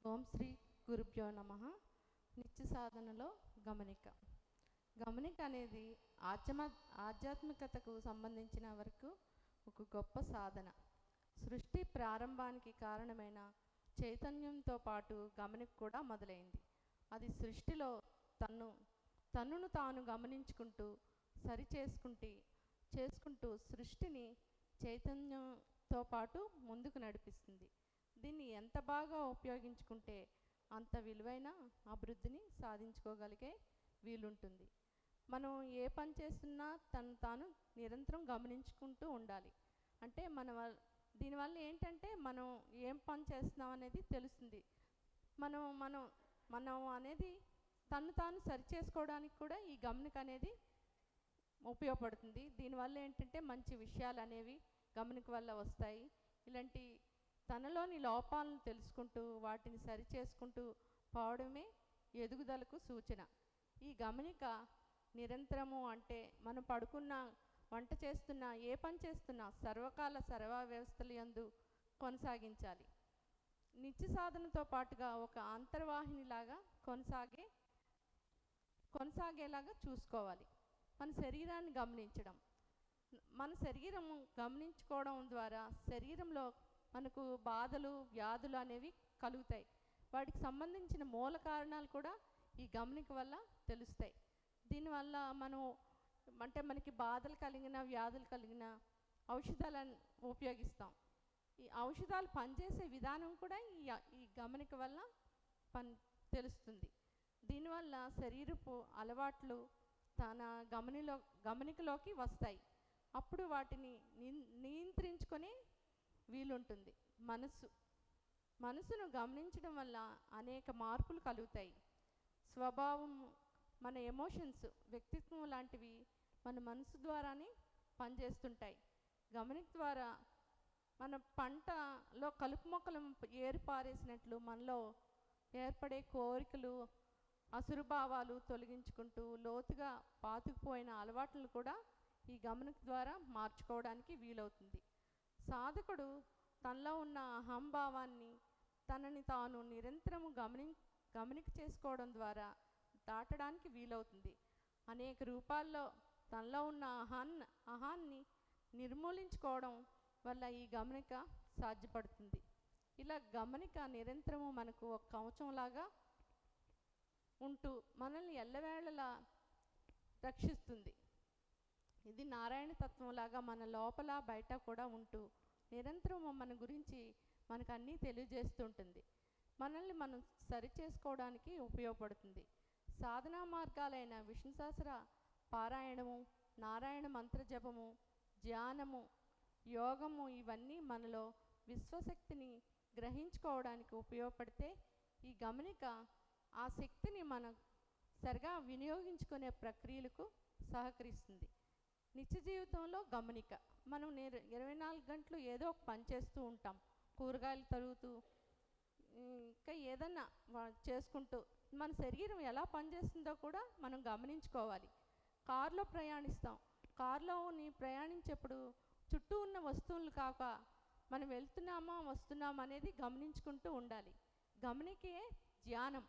ఓం శ్రీ గురుభ్యో నమః. నిత్య సాధనలో గమనిక. గమనిక అనేది ఆధ్యాత్మికతకు సంబంధించిన వరకు ఒక గొప్ప సాధన. సృష్టి ప్రారంభానికి కారణమైన చైతన్యంతో పాటు గమనిక కూడా మొదలైంది. అది సృష్టిలో తన్నును తాను గమనించుకుంటూ చేసుకుంటూ సృష్టిని చైతన్యంతో పాటు ముందుకు నడిపిస్తుంది. దీన్ని ఎంత బాగా ఉపయోగించుకుంటే అంత విలువైన అభివృద్ధిని సాధించుకోగలిగే వీలుంటుంది. మనం ఏ పని చేస్తున్నా తాను నిరంతరం గమనించుకుంటూ ఉండాలి. అంటే దీనివల్ల ఏంటంటే మనం ఏం పని చేస్తున్నాం అనేది తెలుస్తుంది. మనం అనేది తాను సరి చేసుకోవడానికి కూడా ఈ గమనిక అనేది ఉపయోగపడుతుంది. దీనివల్ల ఏంటంటే మంచి విషయాలు అనేవి గమనిక వల్ల వస్తాయి. ఇలాంటి తనలోని లోపాలను తెలుసుకుంటూ వాటిని సరి చేసుకుంటూ పోవడమే ఎదుగుదలకు సూచన. ఈ గమనిక నిరంతరము అంటే మనం పడుకున్నా, వంట చేస్తున్నా, ఏ పని చేస్తున్నా సర్వకాల సర్వ వ్యవస్థల యందు కొనసాగించాలి. నిత్య సాధనతో పాటుగా ఒక అంతర్వాహినిలాగా కొనసాగేలాగా చూసుకోవాలి. మన శరీరాన్ని గమనించడం. మన శరీరం గమనించుకోవడం ద్వారా శరీరంలో మనకు బాధలు, వ్యాధులు అనేవి కలుగుతాయి. వాటికి సంబంధించిన మూల కారణాలు కూడా ఈ గమనిక వల్ల తెలుస్తాయి. దీనివల్ల మనకి బాధలు కలిగిన, వ్యాధులు కలిగిన ఔషధాలను ఉపయోగిస్తాం. ఈ ఔషధాలు పనిచేసే విధానం కూడా ఈ గమనిక వల్ల తెలుస్తుంది. దీనివల్ల శరీరపు అలవాట్లు తన గమనికలోకి వస్తాయి. అప్పుడు వాటిని నియంత్రించుకొని వీలుంటుంది. మనసును గమనించడం వల్ల అనేక మార్పులు కలుగుతాయి. స్వభావం, మన ఎమోషన్స్, వ్యక్తిత్వం లాంటివి మన మనసు ద్వారానే పనిచేస్తుంటాయి. గమనిక ద్వారా మన పంటలో కలుపు మొక్కలు ఏరిపారేసినట్లు మనలో ఏర్పడే కోరికలు, అసురుభావాలు తొలగించుకుంటూ లోతుగా పాతుకుపోయిన అలవాట్లను కూడా ఈ గమనిక ద్వారా మార్చుకోవడానికి వీలవుతుంది. సాధకుడు తనలో ఉన్న అహంభావాన్ని, తనని తాను నిరంతరము గమనిక చేసుకోవడం ద్వారా దాటడానికి వీలవుతుంది. అనేక రూపాల్లో తనలో ఉన్న అహాన్ని నిర్మూలించుకోవడం వల్ల ఈ గమనిక సాధ్యపడుతుంది. ఇలా గమనిక నిరంతరము మనకు ఒక కవచంలాగా ఉంటూ మనల్ని ఎల్లవేళలా రక్షిస్తుంది. ఇది నారాయణ తత్వంలాగా మన లోపల బయట కూడా ఉంటూ నిరంతరం మన గురించి మనకు అన్నీ తెలియజేస్తుంటుంది. మనల్ని మనం సరి చేసుకోవడానికి ఉపయోగపడుతుంది. సాధనా మార్గాలైన విష్ణు సహస్ర పారాయణము, నారాయణ మంత్రజపము, ధ్యానము, యోగము ఇవన్నీ మనలో విశ్వశక్తిని గ్రహించుకోవడానికి ఉపయోగపడితే ఈ గమనిక ఆ శక్తిని మనం సరిగా వినియోగించుకునే ప్రక్రియలకు సహకరిస్తుంది. నిత్య జీవితంలో గమనిక. మనం 24 గంటలు ఏదో ఒక పని చేస్తూ ఉంటాం. కూరగాయలు తరుగుతూ, ఇంకా ఏదన్నా చేసుకుంటూ మన శరీరం ఎలా పనిచేస్తుందో కూడా మనం గమనించుకోవాలి. కారులో ప్రయాణిస్తాం. ప్రయాణించేప్పుడు చుట్టూ ఉన్న వస్తువులు కాక మనం వెళ్తున్నామా వస్తున్నామా అనేది గమనించుకుంటూ ఉండాలి. గమనికే ధ్యానం.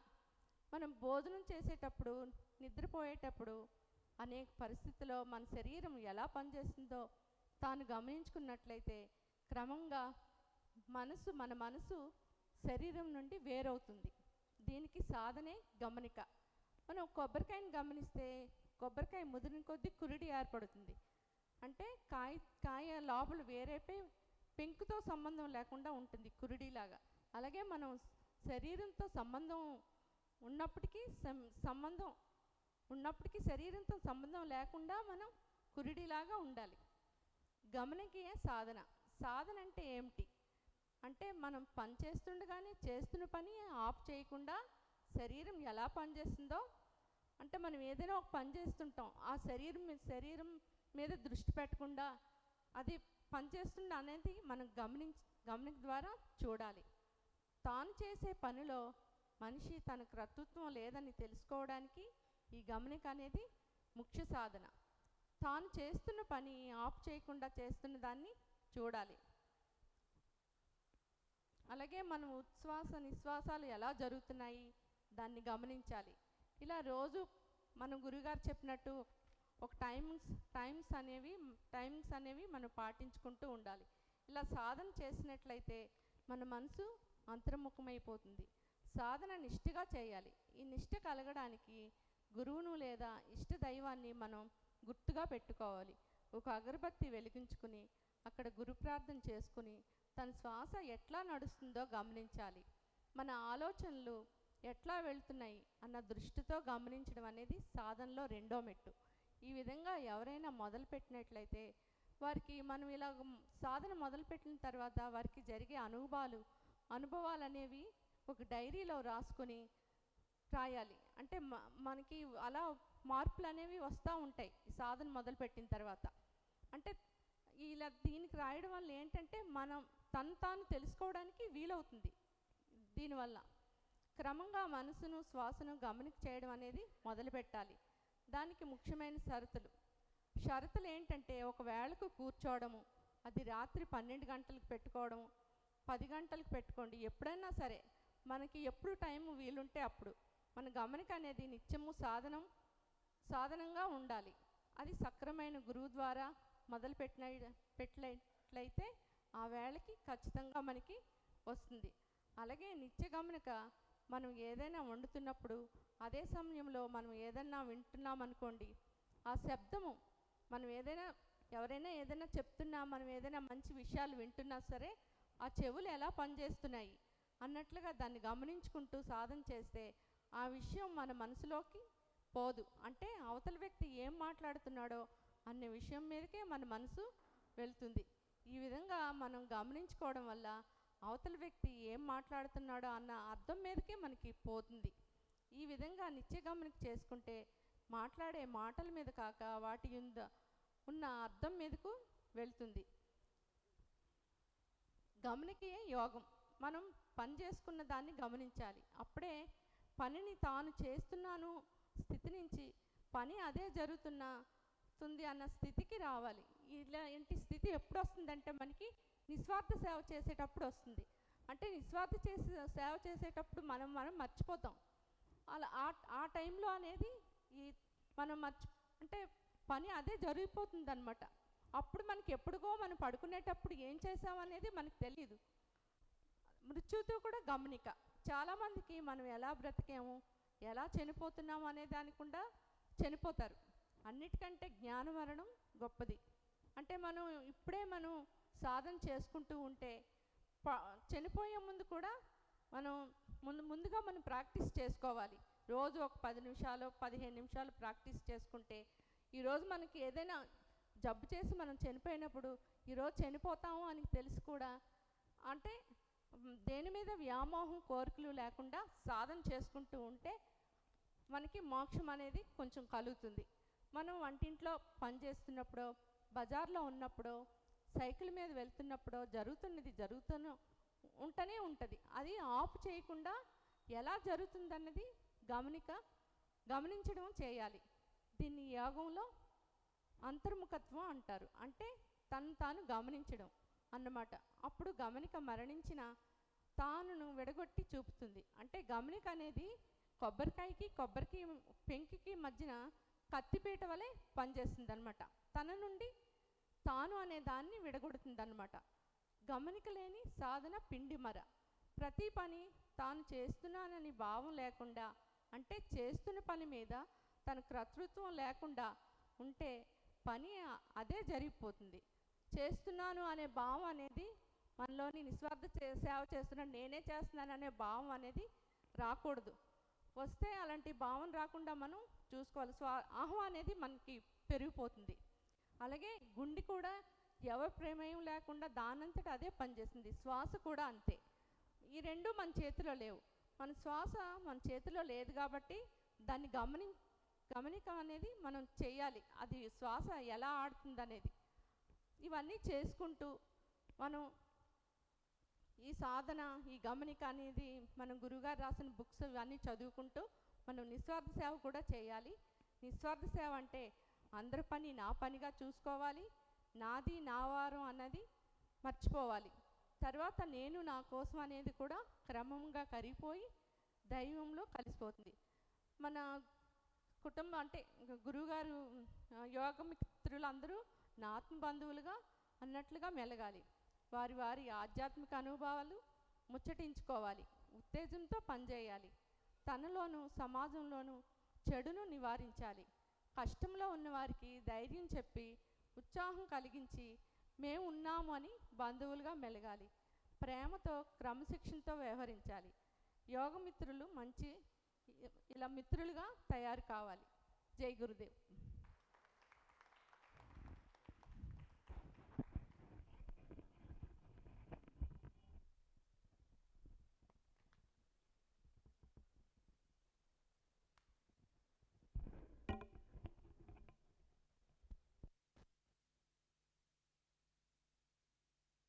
మనం భోజనం చేసేటప్పుడు, నిద్రపోయేటప్పుడు అనేక పరిస్థితుల్లో మన శరీరం ఎలా పనిచేస్తుందో తాను గమనించుకున్నట్లయితే క్రమంగా మన మనసు శరీరం నుండి వేరవుతుంది. దీనికి సాధనే గమనిక. మనం కొబ్బరికాయని గమనిస్తే కొబ్బరికాయ ముదిరిన కొద్దీ కురుడి ఏర్పడుతుంది. అంటే కాయ లోపల వేరైపోయి పెంకుతో సంబంధం లేకుండా ఉంటుంది, కురుడిలాగా. అలాగే మనం శరీరంతో సంబంధం ఉన్నప్పటికీ శరీరంతో సంబంధం లేకుండా మనం కురుడిలాగా ఉండాలి. గమనికే సాధన. సాధన అంటే ఏమిటి అంటే మనం పని చేస్తుండగానే చేస్తున్న పని ఆఫ్ చేయకుండా శరీరం ఎలా పనిచేస్తుందో, అంటే మనం ఏదైనా ఒక పని చేస్తుంటాం, ఆ శరీరం మీద దృష్టి పెట్టకుండా అది పనిచేస్తుండ అనేది మనం గమనిక ద్వారా చూడాలి. తాను చేసే పనిలో మనిషి తన కర్తృత్వం లేదని తెలుసుకోవడానికి ఈ గమనిక అనేది ముఖ్య సాధన. తాను చేస్తున్న పని ఆఫ్ చేయకుండా చేస్తున్న దాన్ని చూడాలి. అలాగే మనం ఉచ్ఛ్వాస నిశ్వాసాలు ఎలా జరుగుతున్నాయి దాన్ని గమనించాలి. ఇలా రోజు మన గురుగారు చెప్పినట్టు ఒక టైమింగ్స్ అనేవి మనం పాటించుకుంటూ ఉండాలి. ఇలా సాధన చేసినట్లయితే మన మనసు అంతర్ముఖమైపోతుంది. సాధన నిష్ఠగా చేయాలి. ఈ నిష్ఠ కలగడానికి గురువును లేదా ఇష్ట దైవాన్ని మనం గుర్తుగా పెట్టుకోవాలి. ఒక అగరబత్తి వెలిగించుకుని అక్కడ గురు ప్రార్థన చేసుకుని తన శ్వాస ఎట్లా నడుస్తుందో గమనించాలి. మన ఆలోచనలు ఎట్లా వెళ్తున్నాయి అన్న దృష్టితో గమనించడం అనేది సాధనలో రెండో మెట్టు. ఈ విధంగా ఎవరైనా మొదలుపెట్టినట్లయితే వారికి మనం ఇలా సాధన మొదలుపెట్టిన తర్వాత వారికి జరిగే అనుభవాలు అనేవి ఒక డైరీలో రాసుకొని రాయాలి. అంటే మనకి అలా మార్పులు అనేవి వస్తూ ఉంటాయి ఈ సాధన మొదలుపెట్టిన తర్వాత. అంటే ఇలా దీనికి రాయడం వల్ల ఏంటంటే మనం తాను తెలుసుకోవడానికి వీలవుతుంది. దీనివల్ల క్రమంగా మనసును శ్వాసను గమనిక చేయడం అనేది మొదలుపెట్టాలి. దానికి ముఖ్యమైన షరతులు ఏంటంటే ఒక వేళకు కూర్చోవడము, అది రాత్రి 12 గంటలకు పెట్టుకోవడం, 10 గంటలకు పెట్టుకోండి. ఎప్పుడైనా సరే మనకి ఎప్పుడు టైం వీలుంటే అప్పుడు మన గమనిక అనేది నిత్యము సాధనంగా ఉండాలి. అది సక్రమైన గురువు ద్వారా పెట్టినట్లయితే ఆ వేళకి ఖచ్చితంగా మనకి వస్తుంది. అలాగే నిత్య గమనిక మనం ఏదైనా వండుతున్నప్పుడు అదే సమయంలో మనం ఏదైనా వింటున్నాం అనుకోండి, ఆ శబ్దము మనం ఎవరైనా ఏదైనా చెప్తున్నా, మనం ఏదైనా మంచి విషయాలు వింటున్నా సరే ఆ చెవులు ఎలా పనిచేస్తున్నాయి అన్నట్లుగా దాన్ని గమనించుకుంటూ సాధన చేస్తే ఆ విషయం మన మనసులోకి పోదు. అంటే అవతల వ్యక్తి ఏం మాట్లాడుతున్నాడో అనే విషయం మీదకే మన మనసు వెళ్తుంది. ఈ విధంగా మనం గమనించుకోవడం వల్ల అవతల వ్యక్తి ఏం మాట్లాడుతున్నాడో అన్న అర్థం మీదకే మనకి పోతుంది. ఈ విధంగా నిత్య గమనిక చేసుకుంటే మాట్లాడే మాటల మీద కాక వాటి ఉన్న అర్థం మీదకు వెళ్తుంది. గమనికే యోగం. మనం పని చేసుకున్న దాన్ని గమనించాలి. అప్పుడే పనిని తాను చేస్తున్నాను స్థితి నుంచి పని అదే జరుగుతుంది అన్న స్థితికి రావాలి. ఇలాంటి స్థితి ఎప్పుడు వస్తుందంటే మనకి నిస్వార్థ సేవ చేసేటప్పుడు వస్తుంది. అంటే నిస్వార్థ సేవ చేసేటప్పుడు మనం మర్చిపోతాం. అలా ఆ టైంలో అనేది మనం అంటే పని అదే జరిగిపోతుంది అనమాట. అప్పుడు మనకి ఎప్పుడుగో మనం పడుకునేటప్పుడు ఏం చేసామనేది మనకు తెలియదు. మృత్యుతో కూడా గమనిక. చాలామందికి మనం ఎలా బ్రతికాము, ఎలా చనిపోతున్నాము అనే దానికుండా చనిపోతారు. అన్నిటికంటే జ్ఞానమరణం గొప్పది. అంటే మనం సాధన చేసుకుంటూ ఉంటే చనిపోయే ముందు కూడా ముందుగా మనం ప్రాక్టీస్ చేసుకోవాలి. రోజు ఒక 10 నిమిషాలు 15 నిమిషాలు ప్రాక్టీస్ చేసుకుంటే ఈరోజు మనకి ఏదైనా జబ్బు చేసి మనం చనిపోయినప్పుడు ఈరోజు చనిపోతాము అని తెలిసి కూడా అంటే దేని మీద వ్యామోహం కోరికలు లేకుండా సాధన చేసుకుంటూ ఉంటే మనకి మోక్షం అనేది కొంచెం కలుగుతుంది. మనం వంటింట్లో పని చేస్తున్నప్పుడు, బజార్లో ఉన్నప్పుడు, సైకిల్ మీద వెళ్తున్నప్పుడు జరుగుతూనే ఉంటుంది. అది ఆఫ్ చేయకుండా ఎలా జరుగుతుందన్నది గమనించడం చేయాలి. దీన్ని యోగంలో అంతర్ముఖత్వం అంటారు. అంటే తాను గమనించడం అన్నమాట. అప్పుడు గమనిక మరణించిన తానును విడగొట్టి చూపుతుంది. అంటే గమనిక అనేది కొబ్బరికి పెంకికి మధ్యన కత్తిపీట వలె పనిచేస్తుంది అనమాట. తన నుండి తాను అనే దాన్ని విడగొడుతుంది అనమాట. గమనిక లేని సాధన పిండిమర. ప్రతి పని తాను చేస్తున్నానని భావం లేకుండా, అంటే చేస్తున్న పని మీద తన కర్తృత్వం లేకుండా ఉంటే పని అదే జరిగిపోతుంది. చేస్తున్నాను అనే భావం అనేది మనలోని నిస్వార్థ సేవ చేస్తున్నాను, నేనే చేస్తున్నాను అనే భావం అనేది రాకూడదు. వస్తే అలాంటి భావం రాకుండా మనం చూసుకోవాలి. అహం అనేది మనకి పెరిగిపోతుంది. అలాగే గుండె కూడా ఎవరి ప్రమేయం లేకుండా దానంతట అదే పనిచేస్తుంది. శ్వాస కూడా అంతే. ఈ రెండు మన చేతిలో లేవు. మన శ్వాస మన చేతిలో లేదు కాబట్టి దాన్ని గమనిక అనేది మనం చేయాలి. అది శ్వాస ఎలా ఆడుతుంది అనేది ఇవన్నీ చేసుకుంటూ మనం ఈ సాధన, ఈ గమనిక అనేది మనం గురువుగారు రాసిన బుక్స్ ఇవన్నీ చదువుకుంటూ మనం నిస్వార్థ సేవ కూడా చేయాలి. నిస్వార్థ సేవ అంటే అందరి పని నా పనిగా చూసుకోవాలి, నాది నా వారం అన్నది మర్చిపోవాలి. తర్వాత నేను నా కోసం అనేది కూడా క్రమంగా కరిగిపోయి దైవంలో కలిసిపోతుంది. మన కుటుంబం అంటే గురువుగారు యోగ మిత్రులందరూ నా ఆత్మ బంధువులుగా అన్నట్లుగా మెలగాలి. వారి వారి ఆధ్యాత్మిక అనుభవాలు ముచ్చటించుకోవాలి, ఉత్తేజంతో పనిచేయాలి. తనలోనూ సమాజంలోనూ చెడును నివారించాలి. కష్టంలో ఉన్నవారికి ధైర్యం చెప్పి ఉత్సాహం కలిగించి మేము ఉన్నాము అని బంధువులుగా మెలగాలి. ప్రేమతో క్రమశిక్షణతో వ్యవహరించాలి. యోగ మిత్రులు మంచి ఇలా మిత్రులుగా తయారు కావాలి. జై గురుదేవ్.